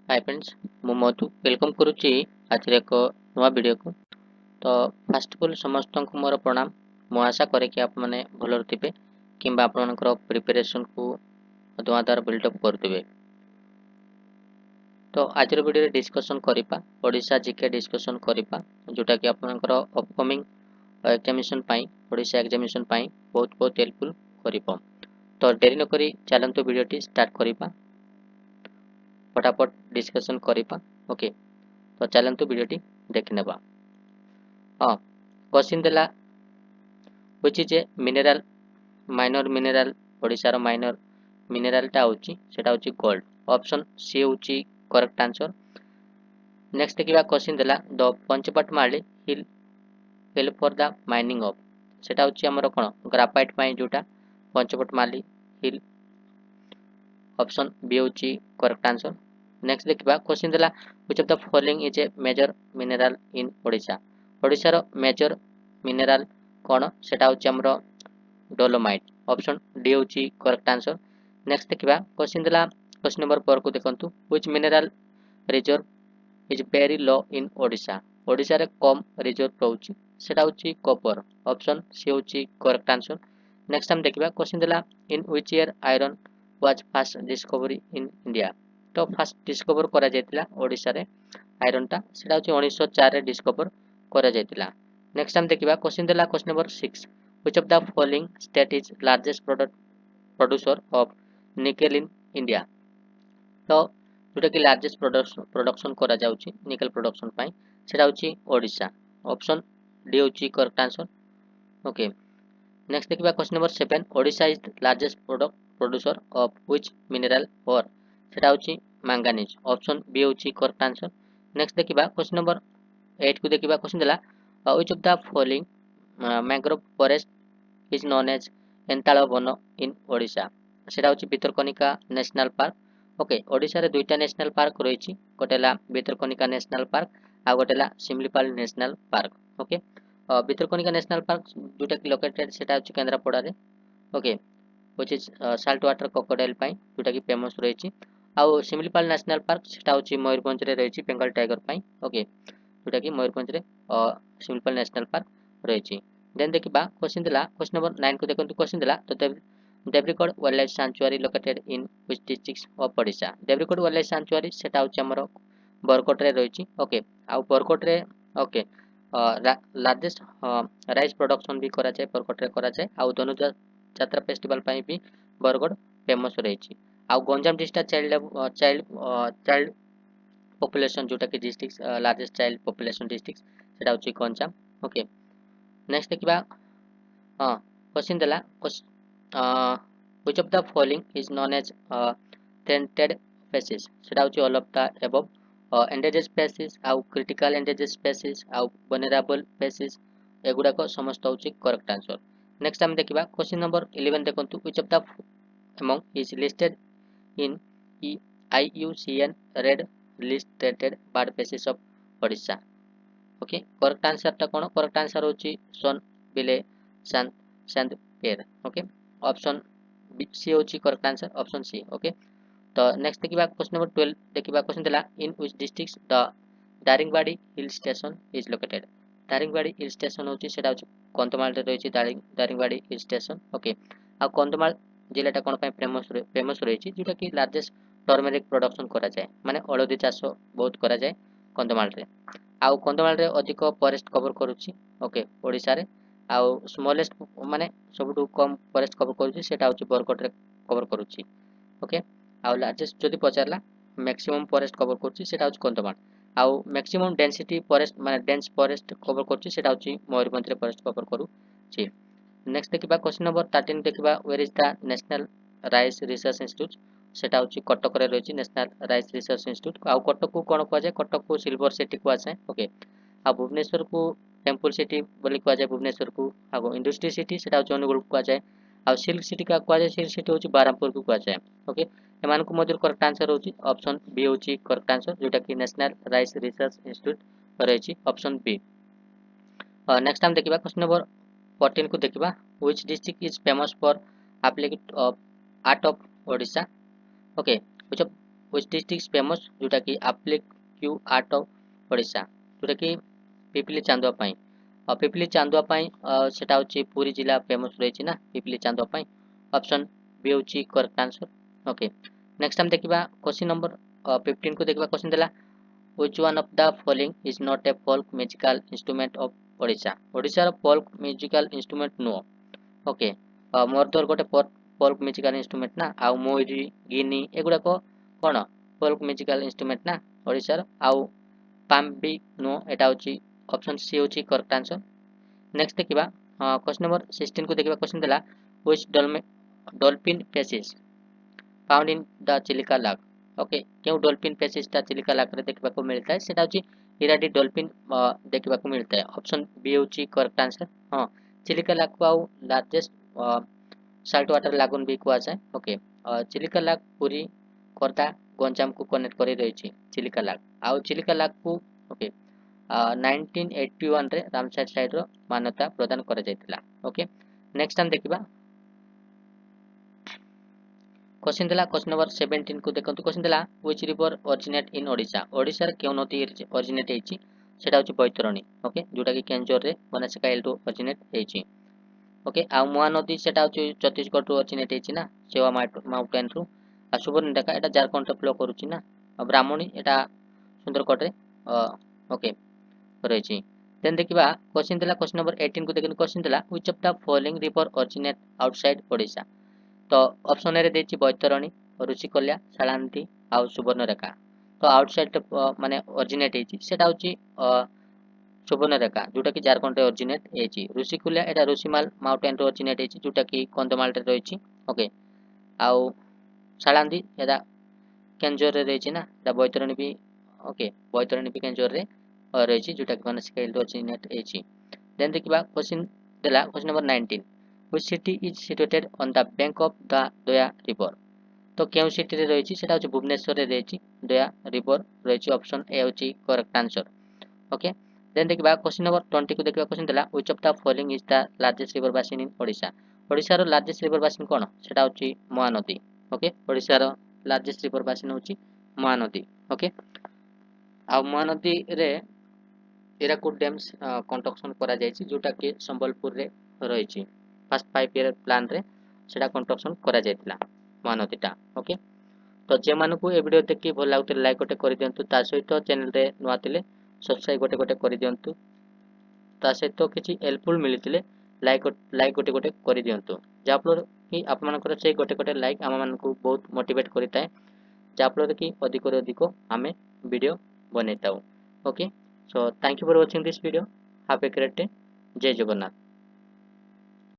Hi friends मु मधु welcome करुच्ची आज एक नुआ वीडियो को। तो फास्ट ऑफ ऑल समस्त को मोर प्रणाम। मु आशा करे कि आप माने भलो थे कि आपनकर प्रिपरेशन को धुआंधार बिल्डअप करते। तो आज वीडियो डिस्कशन करिपा ओडिशा जीके डिस्कशन करिपा जोटा कि आपनकर अपकमिंग एग्जामिनेशन पाई ओडिशा एग्जामिनेशन पाई बहुत बहुत हेल्पफुल करिपो। तो देरी न करी चलंतु वीडियोटी स्टार्ट करिपा फटाफट डिस्कशन करिपा। ओके तो चलंतु वीडियोटी देखनेबा। हाँ क्वेश्चन देला which is a mineral minor mineral Odisha रो माइनर मिनरल टा होची सेटा होची गोल्ड। ऑप्शन सी होची करेक्ट आंसर। नेक्स्ट देखिबा क्वेश्चन देला the Panchpatmali hill hill for the mining of सेटा होची हमर कोन ग्राफाइट पाई जोटा पंचपटमाली हिल। ऑप्शन बी होची करेक्ट आंसर। नेक्स्ट देखिबा क्वेश्चन देला which of the following is a major mineral in Odisha Odisha रो मेजर मिनरल कोन सेटा होची हमरो डोलोमाइट। ऑप्शन डी होची करेक्ट आंसर। नेक्स्ट देखिबा क्वेश्चन देला क्वेश्चन नंबर 4 को देखंतु which mineral reserve is very low in Odisha Odisha रे कम रिजर्व रहउची सेटा होची कॉपर। ऑप्शन सी होची करेक्ट आंसर। नेक्स्ट हम देखिबा क्वेश्चन देला in which year iron was first discovery in India. तो फर्स्ट डिस्कवर करा जायतिला ओडिसा रे आयरन टा सेटा होची 1904 रे डिस्कवर करा जायतिला। नेक्स्ट हम देखिबा क्वेश्चन देला question number 6 which of the following state is largest producer of nickel in India. तो जोटा कि लार्जेस्ट प्रोडक्शन करा जाउची निकेल प्रोडक्शन पाई सेटा होची ओडिशा। ऑप्शन डी होची करेक्ट आंसर। ओके नेक्स्ट देखिबा question number 7 Odisha is largest producer of which mineral और सेटा होची मैंगानीज। ऑप्शन बी होची करेक्ट आंसर। नेक्स्ट देखिबा क्वेश्चन नंबर 8 को देखिबा क्वेश्चन देला which of the following mangrove forest is known as एंताल वन इन ओडिशा सेटा होची Bhitarkanika national park. Okay Odisha रे दुईटा नेशनल पार्क रहिछि गोटेला भितरकनिका नेशनल पार्क आ गोटेला Similipal national park. Okay Bhitarkanika national park जोटा कि लोकेटेड सेटा होची केंद्रापड़ा रे। Okay which is salt water crocodile पाई जोटा कि फेमस रहिछि आ सिमलीपाल नेशनल पार्क सेटा होची मयूरभंज रे रहिछि बेंगल टाइगर पाई। ओके जोटा कि मयूरभंज रे सिमलीपाल नेशनल पार्क रहिछि। देन देखिबा क्वेश्चन दिला क्वेश्चन नंबर 9 को देखंतु क्वेश्चन दिला तो Debrigarh wildlife sanctuary located in which district of Odisha Debrigarh wildlife sanctuary सेटा होची हमरो बरकोट रे रहिछि। ओके आ बरकोट रे ओके लार्जेस्ट राइस प्रोडक्शन भी करा जाय बरकोट रे करा जाय आ धनुजा यात्रा फेस्टिवल पाई भी बरगढ़ फेमस रहिछि। आ गंजाम डिस्ट्रिक्ट चाइल्ड पॉपुलेशन जोटा कि district largest child population district सेटा होची गंजाम। ओके नेक्स्ट देखिबा क्वेश्चन देला which of the following is known as threatened species सेटा होची all of the above endangered species आ क्रिटिकल एंडेंजर्ड स्पीशीज आ वल्नरेबल स्पीशीज एगुडा को समस्त होची करेक्ट आंसर। नेक्स्ट हम देखिबा क्वेश्चन नंबर 11 देखंतु which of the among is listed in IUCN red listed bird species of Odisha. Okay correct answer ता कोन करेक्ट आंसर होची सोन बिले सैंड पेर। ओके ऑप्शन सी होची correct answer option C. Okay तो next देखिबा क्वेश्चन नंबर 12 देखिबा question देला in which district the Daringbadi hill station is located Daringbadi hill station होची सेटा होची कंधमाल रे रहिछि दारिंगबाड़ी हिल स्टेशन। ओके आ कंधमाल जिल्लाटा कोन पय फेमस रहिछि जोटा कि लार्जेस्ट टर्मेरिक प्रोडक्शन करा जाय माने हळदी चाष बहुत करा जाय कंधमाल रे आ कंधमाल रे अधिक फॉरेस्ट कवर करूछि। ओके ओडिसा रे आ स्मॉलेस्ट माने सबटु कम फॉरेस्ट कवर करूछि सेटा होछि बरकोट रे कवर करूछि। ओके आ लार्जेस्ट जदि पचारला मैक्सिमम फॉरेस्ट कवर करूछि सेटा होछि कंधमाल आ मैक्सिमम डेंसिटी फॉरेस्ट माने डेंस फॉरेस्ट कवर करूछि सेटा होछि मयूरभंज रे फॉरेस्ट कवर करूछि। नेक्स्ट देखिबा क्वेश्चन नंबर 13 देखिबा where is the national rice research institute सेटा होछि कटक रे रहिछि नेशनल राइस रिसर्च इंस्टीट्यूट आ कटक को कोन कहै छै कटक को सिल्वर सिटी को आछे। ओके आ भुवनेश्वर को टेंपल सिटी बोली कहै छै भुवनेश्वर को आ इंडस्ट्री सिटी सेटा होछि अनुगुल को कहै छै आ सिल्क सिटी का कहै छै सिल्क सिटी होछि बरहमपुर को कहै छै। ओके एमान को मधुर करेक्ट आंसर होछि ऑप्शन बी होछि करेक्ट आंसर जोटा कि नेशनल राइस रिसर्च इंस्टीट्यूट रहिछि ऑप्शन बी। नेक्स्ट हम देखिबा क्वेश्चन नंबर 14 को देखिबा which district is famous for applique of art of Odisha. Okay which of which district is famous जोटा कि एप्लिक्यू आर्ट ऑफ ओडिशा जोटा कि पिपली चांदुआ पाई पिपली चांदुआ पाई सेटा होची पुरी जिला फेमस रही ना पिपली चांदुआ पाई ऑप्शन बी होची करेक्ट आंसर ओके नेक्स्ट हम देखिबा क्वेश्चन नंबर 15 को देखिबा क्वेश्चन देला which one of the following is not a folk musical instrument of Odisha Odisha रो फोल्क म्यूजिकल इंस्ट्रूमेंट नो ओके मोरदर गोटे फोल्क म्यूजिकल इंस्ट्रूमेंट ना आउ मोइरी गिनी एगुडा को कोन फोल्क म्यूजिकल इंस्ट्रूमेंट ना ओडिसा रो आउ पाम्बी नो एटा होची ऑप्शन सी होची करेक्ट आंसर नेक्स्ट देखिबा क्वेश्चन नंबर 16 को देखिबा क्वेश्चन देला which dolphin species found in the Chilika lake okay क्यों डॉल्फिन स्पीशीज ता चिलिका लाक रे देखबा को मिलता है सेटा होची इराडी डॉल्फिन देखबा को मिलता है ऑप्शन बी होची करेक्ट आंसर हां चिलिका लाक को लार्जेस्ट साल्ट वाटर लागून भी कुआ जाए ओके चिलिका लाक पूरी खोर्धा गंजाम को कनेक्ट करी रही चिलिका लाक आउ चिलिका लाक को ओके 1981 रे रामसर साइड रो मान्यता प्रदान करा जायतिला ओके नेक्स्ट हम देखिबा क्वेश्चन देला क्वेश्चन नंबर 17 को देखंतु क्वेश्चन देला which river originate in Odisha Odisha रे केउ नदी ओरिजिनेट हेची सेटा होची बैतरणी ओके जोटा कि केंजोर रे बनासका एल टू ओरिजिनेट हेची ओके आ महानदी सेटा होची छत्तीसगढ़ रो ओरिजिनेट हेची ना सेवा माउंटेन रो आ सुवर्णरेखा एटा झारखंड रे फ्लो करूची ना ब्राह्मणी एटा सुंदरगढ़ रे ओके रही देन देखिबा क्वेश्चन देला क्वेश्चन नंबर 18 को देखिन क्वेश्चन देला which of the following river originate outside Odisha तो ऑप्शन रे देछि बैतरणी ऋषिकल्या शालांती आउ सुवर्णरेखा तो आउटसाइड माने ओरिजिनेट हेछि सेटा होछि सुवर्णरेखा जोटा कि झारखंड रे ओरिजिनेट हेछि ऋषिकल्या एटा ऋषिमाल माउंटेन रे ओरिजिनेट हेछि जोटा कि कंधमाल रे रहिछि ओके आउ शालांती एटा केंजोर रे रहिछि ना एटा बैतरणी भी ओके बैतरणी भी केंजोर रे रहिछि जोटा कि बनासका एल टू ओरिजिनेट हेछि देन देखिबा क्वेश्चन देला question number 19 which city is situated on the bank of the Doya river तो केउ सिटी रे रहिछि सेटा होछि भुवनेश्वर रे रहिछि दया रिवर रहिछि ऑप्शन ए होछि करेक्ट आंसर ओके देन देखिबा क्वेश्चन नंबर 20 को देखिबा क्वेश्चन देला which of the following is the largest river basin in Odisha Odisha रो लार्जेस्ट रिवर बेसिन कोन सेटा होछि महानदी ओके ओडिसा रो लार्जेस्ट रिवर बेसिन होछि महानदी ओके आ महानदी रे हिराकुद डैम्स कंस्ट्रक्शन करा जायछि जोटा कि संबलपुर रे रहिछि फर्स्ट 5 ईयर प्लान रे सेटा कंस्ट्रक्शन करा जायतिला महानदीटा ओके तो जे मानको ए वीडियो देखि भल लागुते लाइक गोटे करि दियंतु ता सहित चैनल रे नुआ तिले सब्सक्राइब गोटे गोटे करि दियंतु ता सहित किछि हेल्पफुल मिलितिले लाइक गोटे गोटे करि दियंतु जा फल कि आप मानकर से गोटे गोटे लाइक हम मानको बहुत मोटिवेट करिताय जा फल कि अधिक रे अधिक हमें वीडियो बनेताऊ okay so thank you for watching this video have a great day जय जगन्नाथ।